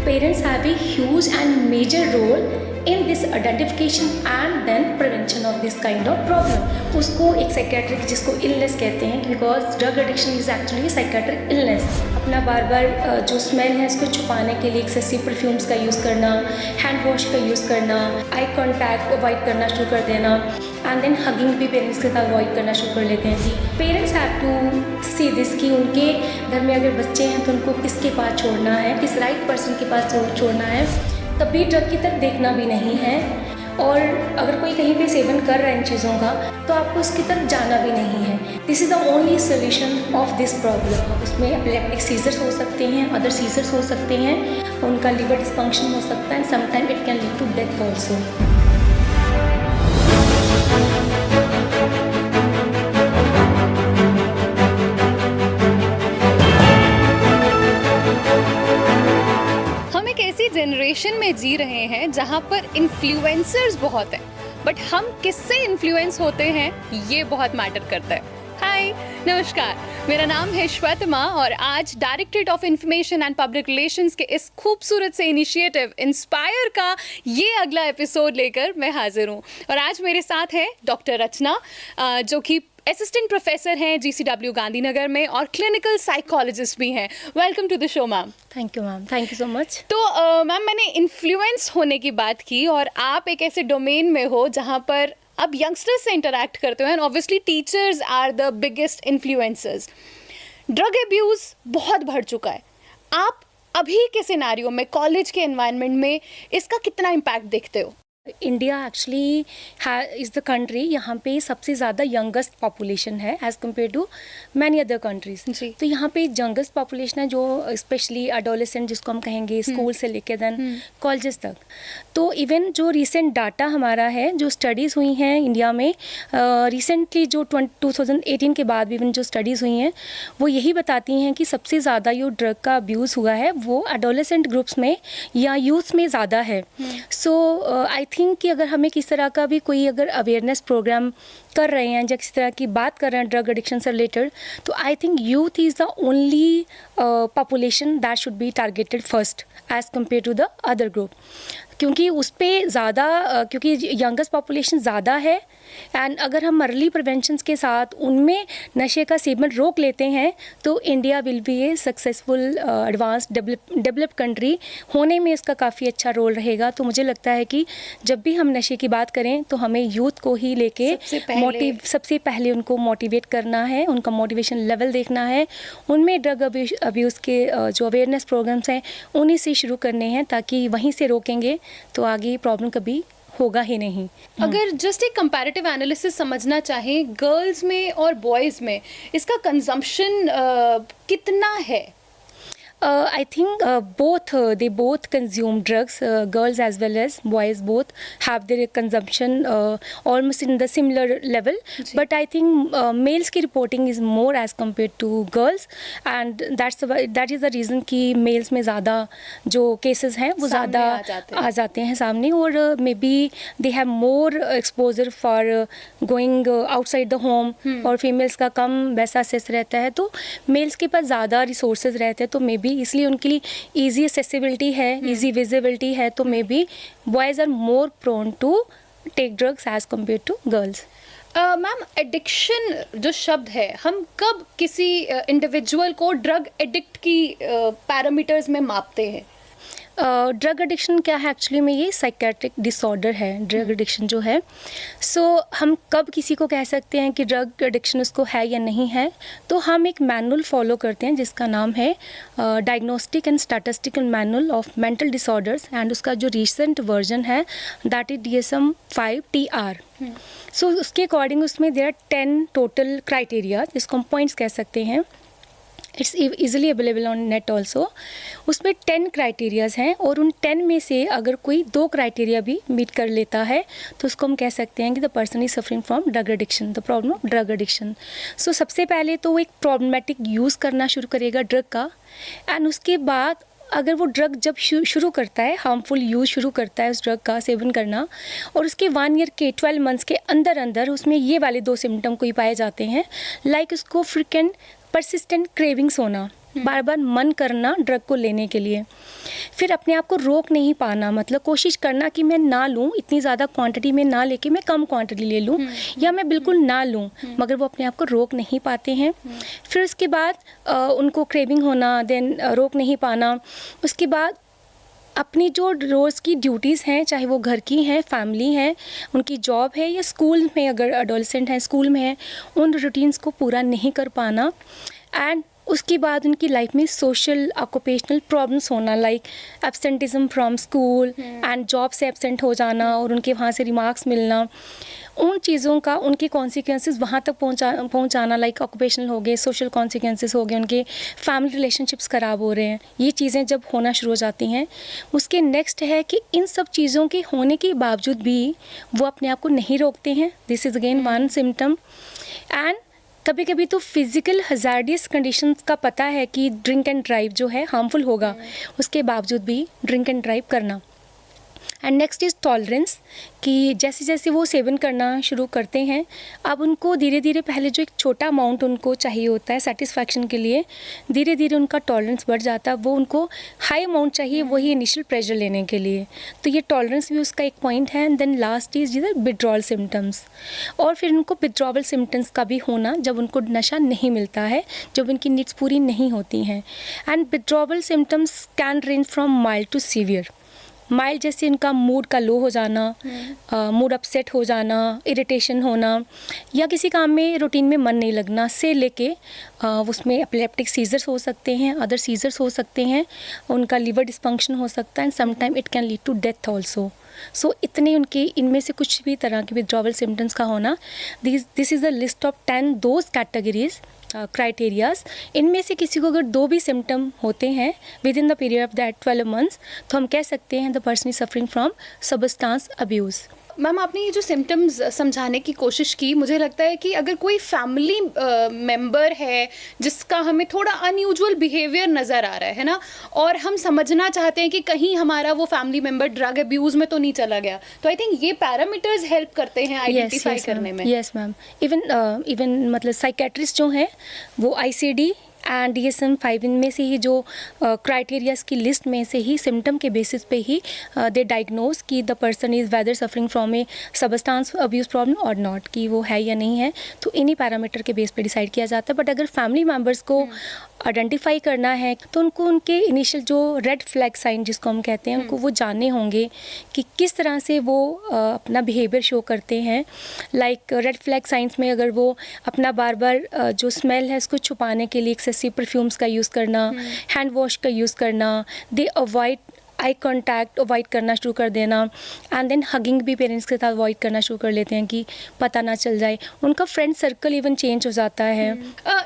Parents have a huge and major role in this identification and then prevention of this kind of problem. उसको एक psychiatric जिसको illness कहते हैं, because drug addiction is actually psychiatric illness. अपना बार बार जो smell है उसको छुपाने के लिए एक्सेसिव परफ्यूम्स का यूज़ करना, हैंड वॉश का यूज़ करना, आई कॉन्टैक्ट अवॉइड करना शुरू कर देना, एंड देन हगिंग भी पेरेंट्स के साथ अवॉइड करना शुरू कर लेते हैं. Parents have to see this कि उनके घर में अगर बच्चे हैं तो उनको किसके पास छोड़ना है, किस राइट पर्सन के पास छोड़ना है. कभी ड्रग की तरफ देखना भी नहीं है, और अगर कोई कहीं पे सेवन कर रहा है इन चीज़ों का तो आपको उसकी तरफ जाना भी नहीं है. This is the only solution of this problem. उसमें एपिलेप्टिक सीजर्स हो सकते हैं, अदर सीजर्स हो सकते हैं, उनका लिवर डिस्फंक्शन हो सकता है, sometime it can lead to death also. Generation में जी रहे हैं जहां पर इन्फ्लुएंसर्स बहुत हैं, बट हम किससे इन्फ्लुएंस होते हैं ये बहुत मैटर करता है. हाय, नमस्कार, मेरा नाम है श्वेतमा और आज directorate of information and public relations के इस खूबसूरत से इनिशिएटिव इंस्पायर का ये अगला एपिसोड लेकर मैं हाजिर हूँ. और आज मेरे साथ है डॉक्टर रचना, जो कि असिस्टेंट प्रोफेसर हैं GCW गांधीनगर में और क्लिनिकल साइकोलॉजिस्ट भी हैं. Welcome to the show ma'am. Thank you ma'am, thank you so much. तो मैम, मैंने इन्फ्लुएंस होने की बात की और आप एक ऐसे डोमेन में हो जहाँ पर अब यंगस्टर्स से इंटरेक्ट करते हो and obviously teachers are the biggest influencers. Drug abuse बहुत बढ़ चुका है. आप अभी के सिनारियो में, कॉलेज के एनवायरनमेंट में इसका कितना इम्पैक्ट देखते हो? India actually is the country यहाँ पे सबसे ज़्यादा यंगेस्ट पॉपुलेशन है as compare to many other countries. तो यहाँ पे यंगेस्ट पॉपुलेशन है, जो स्पेशली एडोलेसेंट जिसको हम कहेंगे, स्कूल से लेकर देन कॉलेजेस तक. तो इवन जो रिसेंट डाटा हमारा है, जो स्टडीज़ हुई हैं इंडिया में रिसेंटली, जो 2018 के बाद भी इवन जो स्टडीज़ हुई हैं, वो यही बताती हैं कि सबसे ज़्यादा जो ड्रग का अब्यूज़ हुआ है वो एडोलेसेंट ग्रुप्स में या यूथ में ज़्यादा है. सो आई थिंक कि अगर हमें किस तरह का भी कोई अगर अवेयरनेस प्रोग्राम कर रहे हैं या किसी तरह की बात कर रहे हैं ड्रग एडिक्शन से रिलेटेड, तो I think youth is the only population that should be targeted first as compare to the other group. क्योंकि उस पर ज़्यादा क्योंकि यंगेस्ट पॉपुलेशन ज़्यादा है, एंड अगर हम अर्ली प्रिवेंशन के साथ उनमें नशे का सेवन रोक लेते हैं तो India will be A successful advance developed country होने में इसका काफ़ी अच्छा रोल रहेगा. तो मुझे लगता है कि जब भी हम नशे की बात करें तो हमें यूथ को ही लेके सबसे पहले उनको मोटिवेट करना है, उनका मोटिवेशन लेवल देखना है, उनमें ड्रग अब्यूज़ के जो अवेयरनेस प्रोग्राम्स हैं उन्हीं से शुरू करने हैं, ताकि वहीं से रोकेंगे तो आगे प्रॉब्लम कभी होगा ही नहीं. अगर जस्ट एक कंपैरेटिव एनालिसिस समझना चाहें, गर्ल्स में और बॉयज़ में इसका कंजम्पशन कितना है? I think they both consume drugs, girls as well as boys both have their consumption almost in the similar level. But I think males की reporting is more as compared to girls, and that is the reason कि males में ज़्यादा जो cases हैं वो ज़्यादा आ जाते हैं सामने, और maybe they have more exposure for going outside the home, और females का कम वैसा access रहता है, तो males के पास ज़्यादा resources रहते हैं, तो maybe इसलिए उनके लिए ईजी एक्सेसिबिलिटी है, ईजी विजिबिलिटी है, तो maybe boys are more prone to take drugs as compare to girls. Ma'am, addiction जो शब्द है, हम कब किसी इंडिविजुअल को ड्रग एडिक्ट की पैरामीटर्स में मापते हैं? ड्रग एडिक्शन क्या है एक्चुअली में, ये साइकेट्रिक डिसऑर्डर है ड्रग एडिक्शन जो है. सो हम कब किसी को कह सकते हैं कि ड्रग एडिक्शन उसको है या नहीं है, तो हम एक मैनुअल फॉलो करते हैं जिसका नाम है diagnostic and statistical manual of mental disorders, and उसका जो रिसेंट वर्जन है दैट इज DSM-5 TR. सो उसके अकॉर्डिंग उसमें देयर आर 10 टोटल क्राइटेरिया, जिसको हम पॉइंट्स कह सकते हैं. It's easily available on net also. उसमें 10 क्राइटेरियाज़ हैं, और उन 10 में से अगर कोई 2 क्राइटेरिया भी मीट कर लेता है तो उसको हम कह सकते हैं कि the person is suffering from drug addiction, the problem of drug addiction. So सबसे पहले तो वो एक प्रॉब्लमेटिक यूज़ करना शुरू करेगा ड्रग का, एंड उसके बाद अगर वो ड्रग जब शुरू करता है, हार्मफुल यूज़ शुरू करता है उस ड्रग का सेवन करना, और उसके 1 ईयर के 12 मंथ्स के अंदर अंदर उसमें ये वाले 2 सिम्टम कोई पाए जाते हैं, लाइक उसको फ्रिक्वेंट परसिस्टेंट क्रेविंग्स होना, बार बार मन करना ड्रग को लेने के लिए, फिर अपने आप को रोक नहीं पाना, मतलब कोशिश करना कि मैं ना लूँ, इतनी ज़्यादा क्वांटिटी में ना लेके मैं कम क्वांटिटी ले लूँ, या मैं बिल्कुल ना लूँ, मगर वो अपने आप को रोक नहीं पाते हैं। फिर उसके बाद उनको क्रेविंग होना, देन रोक नहीं पाना। उसके बाद अपनी जो रोज़ की ड्यूटीज़ हैं, चाहे वो घर की हैं, फैमिली है, उनकी जॉब है, या स्कूल में अगर एडोलसेंट हैं स्कूल में है, उन रूटीन्स को पूरा नहीं कर पाना। एंड उसके बाद उनकी लाइफ में सोशल ऑक्यूपेशनल प्रॉब्लम्स होना, like absenteeism from school and job से एब्सेंट हो जाना, और उनके वहाँ से रिमार्क्स मिलना, उन चीज़ों का उनके कॉन्सिक्वेंसेस वहाँ तक पहुँचाना, लाइक ऑक्यूपेशनल हो गए, सोशल कॉन्सिक्वेंसेस हो गए, उनके फैमिली रिलेशनशिप्स ख़राब हो रहे हैं। ये चीज़ें जब होना शुरू हो जाती हैं, उसके नेक्स्ट है कि इन सब चीज़ों के होने के बावजूद भी वो अपने आप को नहीं रोकते हैं। This is again one symptom. And कभी कभी तो फिज़िकल हज़ार्डियस कंडीशंस का पता है कि ड्रिंक एंड ड्राइव जो है हार्मफुल होगा, उसके बावजूद भी ड्रिंक एंड ड्राइव करना। एंड नेक्स्ट इज़ टॉलरेंस, कि जैसे जैसे वो सेवन करना शुरू करते हैं, अब उनको धीरे धीरे पहले जो एक छोटा अमाउंट उनको चाहिए होता है सेटिस्फैक्शन के लिए, धीरे धीरे उनका टॉलरेंस बढ़ जाता है, वो उनको हाई अमाउंट चाहिए वही इनिशियल प्रेशर लेने के लिए। तो ये टॉलरेंस भी उसका एक पॉइंट है। And then last is withdrawal symptoms, और फिर उनको विड्रॉवल सिम्टम्स का भी होना जब उनको नशा नहीं मिलता है, जब उनकी नीड्स पूरी नहीं होती हैं। And withdrawal symptoms can range from mild to severe. Mild जैसे उनका मूड का लो हो जाना, मूड अपसेट हो जाना, इरिटेशन होना, या किसी काम में रूटीन में मन नहीं लगना, से लेके उसमें एपिलेप्टिक सीजर्स हो सकते हैं, अदर सीजर्स हो सकते हैं, उनका लिवर डिस्फंक्शन हो सकता है, and sometime it can lead to death also. So इतने उनके इनमें से कुछ भी तरह के विड्रॉवल सिम्टम्स का होना, this is the list of 10 those categories criterias. इनमें से किसी को अगर 2 भी सिम्टम होते हैं with in the period of that 12 months, तो हम कह सकते हैं the person is suffering from substance abuse. Ma'am, आपने ये जो सिम्टम्स समझाने की कोशिश की, मुझे लगता है कि अगर कोई फैमिली मेंबर है जिसका हमें थोड़ा अनयूजुअल बिहेवियर नज़र आ रहा है ना, और हम समझना चाहते हैं कि कहीं हमारा वो फैमिली मेंबर ड्रग अब्यूज़ में तो नहीं चला गया, तो आई थिंक ये पैरामीटर्स हेल्प करते हैं आइडेंटिफाई करने में। यस मैम, इवन मतलब साइकेट्रिस्ट जो हैं वो ICD एंड DSM-5 इनमें से ही जो क्राइटेरियाज की लिस्ट में से ही सिम्टम के बेसिस पे ही दे डायग्नोज कि the person is whether suffering from a substance abuse problem और नॉट, कि वो है या नहीं है। तो इन्हीं पैरामीटर के बेस पे डिसाइड किया जाता है। बट अगर फैमिली मेम्बर्स को आइडेंटिफाई करना है तो उनको उनके इनिशियल जो रेड फ्लैग साइन जिसको हम कहते हैं, उनको वो जानने होंगे कि किस तरह से वो अपना बिहेवियर शो करते हैं। लाइक रेड फ्लैग साइंस में अगर वो अपना बार बार जो स्मेल है उसको छुपाने के लिए एक्सेसिव परफ्यूम्स का यूज़ करना, हैंड वॉश का यूज़ करना, दे अवॉइड आई कॉन्टैक्ट अवॉइड करना शुरू कर देना, एंड देन हगिंग भी पेरेंट्स के साथ अवॉइड करना शुरू कर लेते हैं कि पता ना चल जाए। उनका फ्रेंड सर्कल इवन चेंज हो जाता है।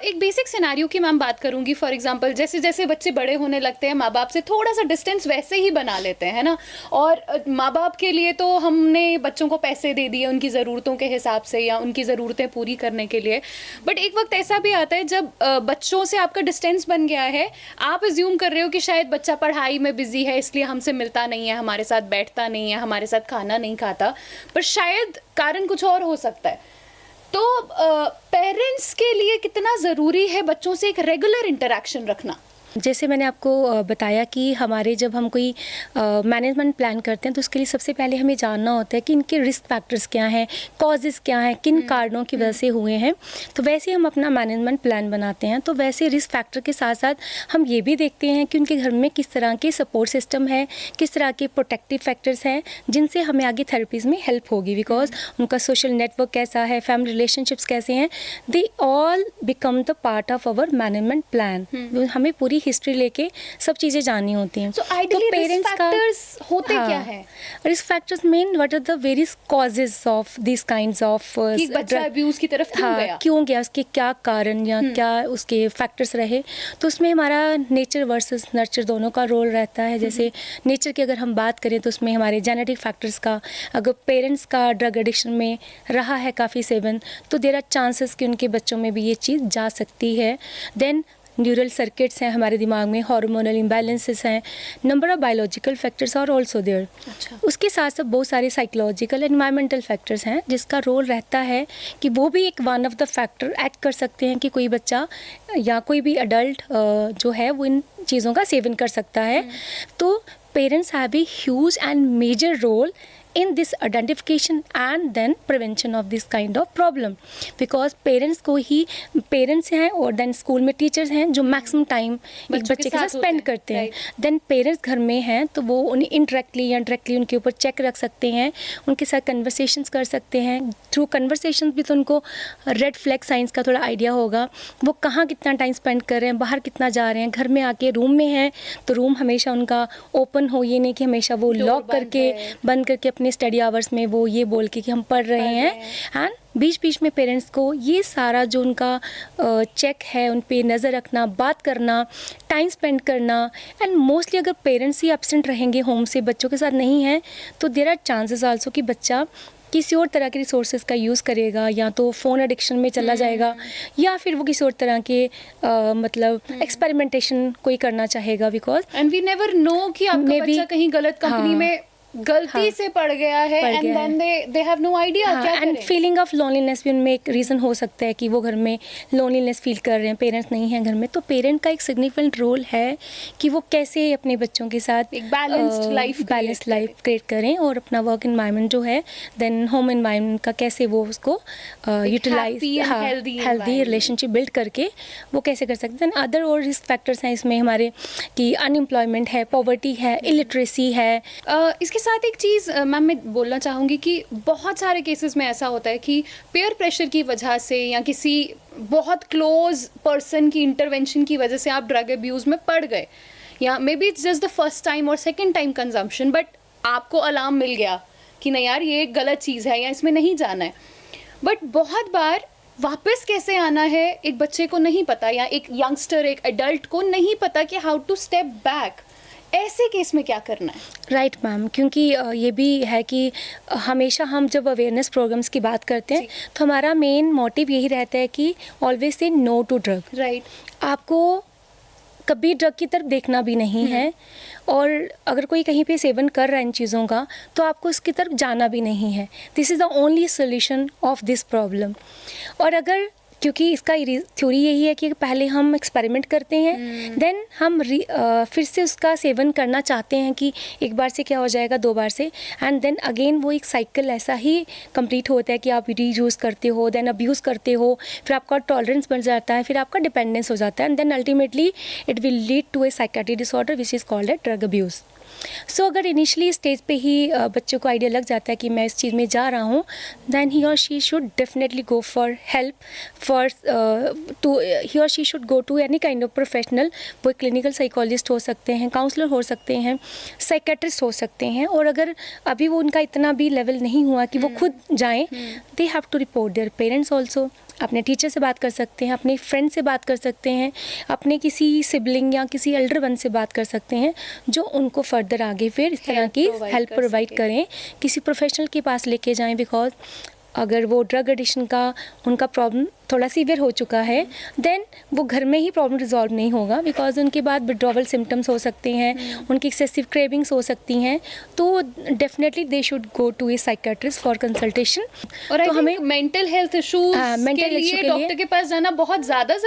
एक बेसिक सिनेरियो की मैम बात करूंगी। फॉर एग्जांपल, जैसे जैसे बच्चे बड़े होने लगते हैं, माँ बाप से थोड़ा सा डिस्टेंस वैसे ही बना लेते हैं ना, और माँ बाप के लिए तो हमने बच्चों को पैसे दे दिए उनकी ज़रूरतों के हिसाब से या उनकी ज़रूरतें पूरी करने के लिए, बट एक वक्त ऐसा भी आता है जब बच्चों से आपका डिस्टेंस बन गया है, आप एज्यूम कर रहे हो कि शायद बच्चा पढ़ाई में बिजी है इसलिए हमसे मिलता नहीं है, हमारे साथ बैठता नहीं है, हमारे साथ खाना नहीं खाता, पर शायद कारण कुछ और हो सकता है। तो पेरेंट्स के लिए कितना ज़रूरी है बच्चों से एक रेगुलर इंटरेक्शन रखना? जैसे मैंने आपको बताया कि हमारे जब हम कोई मैनेजमेंट प्लान करते हैं तो उसके लिए सबसे पहले हमें जानना होता है कि इनके रिस्क फैक्टर्स क्या हैं, कॉजेज़ क्या हैं, किन कारणों की वजह से हुए हैं। तो वैसे हम अपना मैनेजमेंट प्लान बनाते हैं। तो वैसे रिस्क फैक्टर के साथ साथ हम ये भी देखते हैं कि उनके घर में किस तरह के सपोर्ट सिस्टम है, किस तरह के प्रोटेक्टिव फैक्टर्स हैं जिनसे हमें आगे थेरेपीज़ में हेल्प होगी। बिकॉज उनका सोशल नेटवर्क कैसा है, फैमिली रिलेशनशिप्स कैसे हैं, they all become the part of our management plan. हमें पूरी हिस्ट्री लेके सब चीजें जाननी होती हैं। So ideally risk factors होते क्या हैं? Risk factors mean what are the various causes of this kinds of कि बच्चा अब्यूज की तरफ क्यों गया, उसके क्या कारण या क्या उसके फैक्टर्स रहे। तो उसमें हमारा नेचर वर्सेस नर्चर दोनों का रोल रहता है। जैसे नेचर की अगर हम बात करें तो उसमें हमारे जेनेटिक फैक्टर्स का, अगर पेरेंट्स का ड्रग एडिक्शन में रहा है काफ़ी सेवन, तो देयर आर चांसेस कि उनके बच्चों में भी ये चीज़ जा सकती है। देन न्यूरल सर्किट्स हैं हमारे दिमाग में, हार्मोनल इम्बैलेंसेस हैं, number of biological factors are also there. उसके साथ साथ बहुत सारे साइकोलॉजिकल एनवायरमेंटल फैक्टर्स हैं जिसका रोल रहता है कि वो भी एक one of the factor act कर सकते हैं कि कोई बच्चा या कोई भी अडल्ट जो है वो इन चीज़ों का सेवन कर सकता है। तो parents have a huge and major role in this identification and then prevention of this kind of problem, because parents को ही parents हैं और then स्कूल में टीचर्स हैं जो मैक्सिमम टाइम एक बच्चे के साथ स्पेंड करते हैं। देन पेरेंट्स घर में हैं तो वो उन्हें इनडायरेक्टली या डायरेक्टली उनके ऊपर चेक रख सकते हैं, उनके साथ कन्वर्सेशंस कर सकते हैं। थ्रू कन्वर्सेशंस भी तो उनको रेड फ्लैग साइंस का थोड़ा आइडिया होगा, वो कहाँ कितना टाइम स्पेंड कर रहे हैं, बाहर कितना जा रहे हैं, घर में आके रूम में हैं तो रूम हमेशा उनका ओपन हो, ये नहीं कि हमेशा वो लॉक करके बंद करके अपने स्टडी आवर्स में वो ये बोल के कि हम पढ़ रहे हैं। एंड बीच बीच में पेरेंट्स को ये सारा जो उनका चेक है उन पे नज़र रखना, बात करना, टाइम स्पेंड करना। एंड मोस्टली अगर पेरेंट्स ही एब्सेंट रहेंगे होम से, बच्चों के साथ नहीं हैं, तो देयर आर चांसेस आल्सो कि बच्चा किसी और तरह के रिसोर्सेज का यूज़ करेगा, या तो फ़ोन एडिक्शन में चला जाएगा या फिर वो किसी और तरह के मतलब एक्सपेरिमेंटेशन कोई करना चाहेगा। Because and we never know कि आपका बच्चा कहीं गलत कंपनी में गलती से पड़ गया है and then they have no idea क्या करें। एंड फीलिंग ऑफ लोनलीनेस भी उनमें एक रीज़न हो सकता है कि वो घर में लोनलीनेस फील कर रहे हैं, पेरेंट्स नहीं हैं घर में। तो पेरेंट का एक सिग्निफिकेंट रोल है कि वो कैसे अपने बच्चों के साथ एक बैलेंस्ड लाइफ क्रिएट करें और अपना वर्क एनवायरनमेंट जो है, देन होम एनवायरनमेंट का कैसे वो उसको यूटिलाइज, हेल्दी रिलेशनशिप बिल्ड करके वो कैसे कर सकते हैं। अदर और रिस्क फैक्टर्स हैं इसमें हमारे कि अनएम्प्लॉयमेंट है, पॉवर्टी है, इलिटरेसी है। इसके साथ एक चीज़ मैम मैं बोलना चाहूँगी कि बहुत सारे केसेस में ऐसा होता है कि पेयर प्रेशर की वजह से या किसी बहुत क्लोज पर्सन की इंटरवेंशन की वजह से आप ड्रग अब्यूज़ में पड़ गए, या may be it's just the first time और सेकेंड टाइम कंजम्पशन, बट आपको अलार्म मिल गया कि नहीं यार ये एक गलत चीज़ है या इसमें नहीं जाना है। बट बहुत बार वापस कैसे आना है एक बच्चे को नहीं पता, या एक यंगस्टर, एक एडल्ट को नहीं पता कि हाउ टू स्टेप बैक। ऐसे केस में क्या करना है? राइट मैम, क्योंकि ये भी है कि हमेशा हम जब अवेयरनेस प्रोग्राम्स की बात करते हैं तो हमारा मेन मोटिव यही रहता है कि always say no to drug. Right, आपको कभी ड्रग की तरफ देखना भी नहीं है, और अगर कोई कहीं पे सेवन कर रहा है इन चीज़ों का तो आपको उसकी तरफ जाना भी नहीं है। This is the only solution of this problem. और अगर क्योंकि इसका थ्योरी यही है कि पहले हम एक्सपेरिमेंट करते हैं, देन हम फिर से उसका सेवन करना चाहते हैं कि एक बार से क्या हो जाएगा, 2 बार से, एंड देन अगेन वो एक साइकिल ऐसा ही कंप्लीट होता है कि आप रीयूज़ करते हो, देन अब्यूज़ करते हो, फिर आपका टॉलरेंस बढ़ जाता है, फिर आपका डिपेंडेंस हो जाता है, and then ultimately it will lead to a psychiatric disorder which is called a drug abuse. So अगर इनिशियली स्टेज पे ही बच्चों को आइडिया लग जाता है कि मैं इस चीज़ में जा रहा हूँ, then he or she should definitely go for help, for he or she should go to any kind of professional. वो क्लिनिकल साइकोलॉजिस्ट हो सकते हैं, काउंसलर हो सकते हैं, साइकेट्रिस्ट हो सकते हैं। और अगर अभी वो उनका इतना भी लेवल नहीं हुआ कि वो खुद जाएँ, they have to report their parents also. अपने टीचर से बात कर सकते हैं, अपने फ्रेंड से बात कर सकते हैं, अपने किसी सिबलिंग या किसी एल्डर वन से बात कर सकते हैं जो उनको फर्दर आगे फिर इस तरह की हेल्प प्रोवाइड करें, किसी प्रोफेशनल के पास लेके जाएं। बिकॉज अगर वो ड्रग एडिक्शन का उनका प्रॉब्लम थोड़ा सीवियर हो चुका है, देन वो घर में ही प्रॉब्लम रिजॉल्व नहीं होगा, बिकॉज उनके बाद विड्रॉवल सिम्टम्स हो सकते हैं, उनकी एक्सेसिव क्रेविंग्स हो सकती हैं। तो definitely they should go to a psychiatrist for consultation. और तो हमें मेंटल हेल्थ इश्यूज के लिए डॉक्टर के पास जाना बहुत ज़्यादा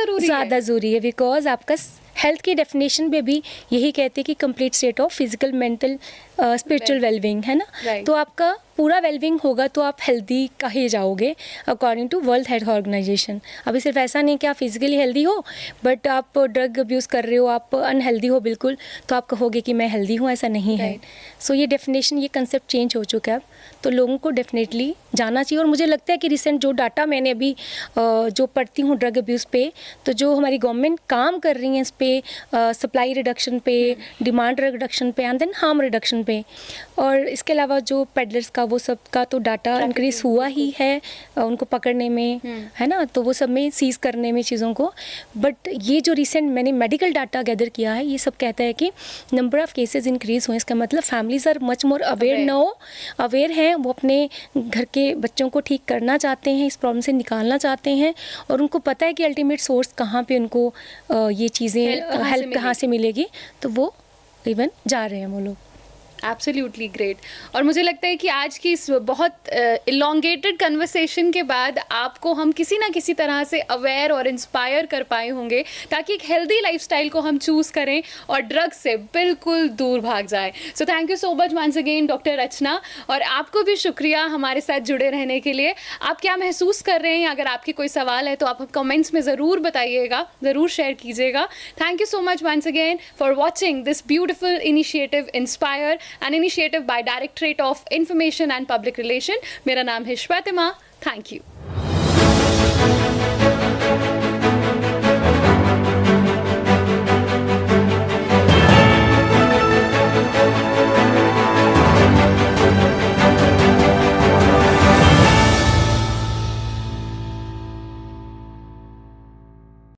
ज़रूरी है, बिकॉज आपका हेल्थ की डेफिनेशन में भी यही कहते हैं कि complete state of physical, mental, spiritual wellbeing, है ना। तो आपका पूरा वेलबींग होगा तो आप हेल्दी कहे जाओगे according to World Health Organization. अभी सिर्फ ऐसा नहीं कि आप फिजिकली हेल्दी हो बट आप ड्रग अब्यूज़ कर रहे हो, आप अनहेल्दी हो बिल्कुल, तो आप कहोगे कि मैं हेल्दी हूँ, ऐसा नहीं है। सो ये डेफिनेशन, ये कंसेप्ट चेंज हो चुका है, तो लोगों को डेफिनेटली जाना चाहिए। और मुझे लगता है कि रिसेंट जो डाटा मैंने अभी जो पढ़ती हूँ ड्रग अब्यूज़ पे, तो जो हमारी गवर्नमेंट काम कर रही है इस पे, सप्लाई रिडक्शन पे, डिमांड रिडक्शन पे, एंड देन हार्म रिडक्शन पे, और इसके अलावा जो पेडलर्स का का वो सब का तो डाटा इंक्रीज हुआ ही है उनको पकड़ने में, है ना, तो वो सब में सीज करने में चीज़ों को। बट ये जो रिसेंट मैंने मेडिकल डाटा गैदर किया है, ये सब कहता है कि नंबर ऑफ़ केसेस इंक्रीज हुए। इसका मतलब families are much more aware हैं, वो अपने घर के बच्चों को ठीक करना चाहते हैं, इस प्रॉब्लम से निकालना चाहते हैं, और उनको पता है कि अल्टीमेट सोर्स कहाँ पे उनको ये चीज़ें हेल्प कहाँ से मिलेगी, तो वो इवन जा रहे हैं वो लोग। Absolutely great. और मुझे लगता है कि आज की इस बहुत इलोंगेटेड कन्वर्सेशन के बाद आपको हम किसी ना किसी तरह से अवेयर और इंस्पायर कर पाए होंगे, ताकि एक हेल्दी लाइफस्टाइल को हम चूज़ करें और ड्रग्स से बिल्कुल दूर भाग जाए। So thank you so much once again doctor Rachna, और आपको भी शुक्रिया हमारे साथ जुड़े रहने के लिए। आप क्या महसूस कर रहे हैं, अगर आपके कोई सवाल है तो आप कमेंट्स में ज़रूर बताइएगा, ज़रूर शेयर कीजिएगा। Thank you so much once again for watching this beautiful initiative inspire, an initiative by Directorate of Information and Public Relation. मेरा नाम है श्वेतिमा। Thank you.